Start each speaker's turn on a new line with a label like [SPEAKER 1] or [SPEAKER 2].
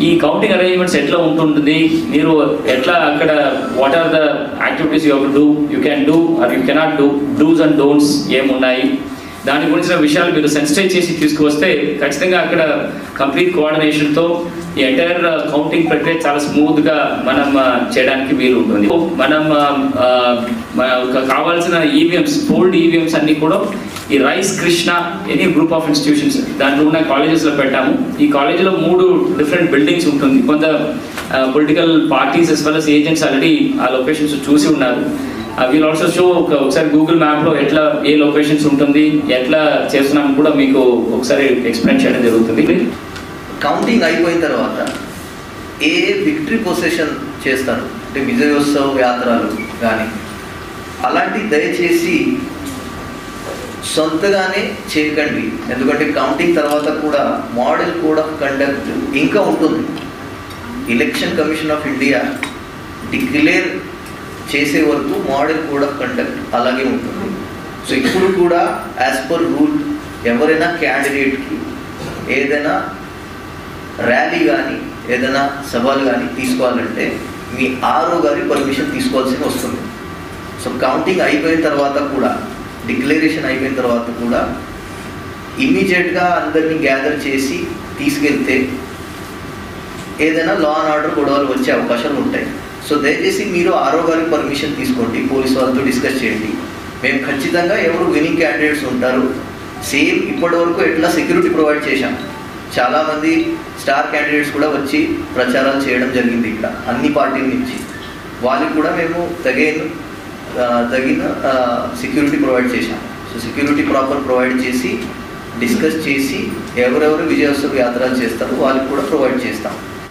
[SPEAKER 1] ఈ counting arrangements ఎట్లా ఉంటుంటుంది, మీరు ఎట్లా అక్కడ what are the activities you to do, you can do or you cannot do, do's and don'ts ఏమున్నాయి, దాని గురించిన విషయాలు మీరు సెన్సిటైజ్ చేసి తీసుకువస్తే ఖచ్చితంగా అక్కడ కంప్లీట్ కోఆర్డినేషన్తో ఈ ఎంటైర్ కౌంటింగ్ ప్రక్రియ చాలా స్మూత్గా మనం చేయడానికి వీలు ఉంటుంది. మనం కావాల్సిన ఈవీఎంస్, పోల్డ్ ఈవీఎంస్ అన్నీ కూడా ఈ rice Krishna any group of institutions దాంట్లో ఉన్న కాలేజెస్లో పెట్టాము. ఈ కాలేజీలో 3 డిఫరెంట్ బిల్డింగ్స్ ఉంటుంది. కొంత political parties as well as agents already ఆ లొకేషన్స్ చూసి ఉన్నారు. వీల్ ఆల్సో షో ఒకసారి గూగుల్ మ్యాప్లో ఎట్లా ఏ లొకేషన్స్ ఉంటుంది, ఎట్లా చేస్తున్నాము కూడా మీకు ఒకసారి ఎక్స్ప్లెయిన్ చేయడం జరుగుతుంది.
[SPEAKER 2] కౌంటింగ్ అయిపోయిన తర్వాత ఏ విక్టరీ పొసెషన్ చేస్తారు అంటే విజయోత్సవ యాత్రలు కానీ అలాంటి దయచేసి సొంతగానే చేయకండి. ఎందుకంటే కౌంటింగ్ తర్వాత కూడా మోడల్ కోడ్ ఆఫ్ కండక్ట్ ఇంకా ఉంటుంది. Election commission of India declare చేసే వరకు మోడల్ కోడ్ ఆఫ్ కండక్ట్ అలాగే ఉంటుంది. సో ఇప్పుడు కూడా యాజ్ పర్ రూల్ ఎవరైనా క్యాండిడేట్కి ఏదైనా ర్యాలీ కానీ ఏదైనా సభలు కానీ తీసుకోవాలంటే మీ ఆర్ఓ గారి పర్మిషన్ తీసుకోవాల్సి వస్తుంది. సో కౌంటింగ్ అయిపోయిన తర్వాత కూడా, డిక్లరేషన్ అయిపోయిన తర్వాత కూడా ఇమీడియట్గా అందరినీ గ్యాదర్ చేసి తీసుకెళ్తే ఏదైనా లా అండ్ ఆర్డర్ గొడవలు వచ్చే అవకాశాలు ఉంటాయి. సో దయచేసి మీరు ఆర్ఓ గారి పర్మిషన్ తీసుకోండి, పోలీస్ వాళ్ళతో డిస్కస్ చేయండి. మేము ఖచ్చితంగా ఎవరు వినింగ్ క్యాండిడేట్స్ ఉంటారు సేమ్ ఇప్పటి వరకు ఎట్లా సెక్యూరిటీ ప్రొవైడ్ చేశాం. చాలామంది స్టార్ క్యాండిడేట్స్ కూడా వచ్చి ప్రచారాలు చేయడం జరిగింది ఇక్కడ అన్ని పార్టీల నుంచి. వాళ్ళకి కూడా మేము తగిన సెక్యూరిటీ ప్రొవైడ్ చేశాం. సో సెక్యూరిటీ ప్రాపర్ ప్రొవైడ్ చేసి డిస్కస్ చేసి ఎవరెవరు విజయోత్సవ యాత్రలు చేస్తారో వాళ్ళకి కూడా ప్రొవైడ్ చేస్తాం.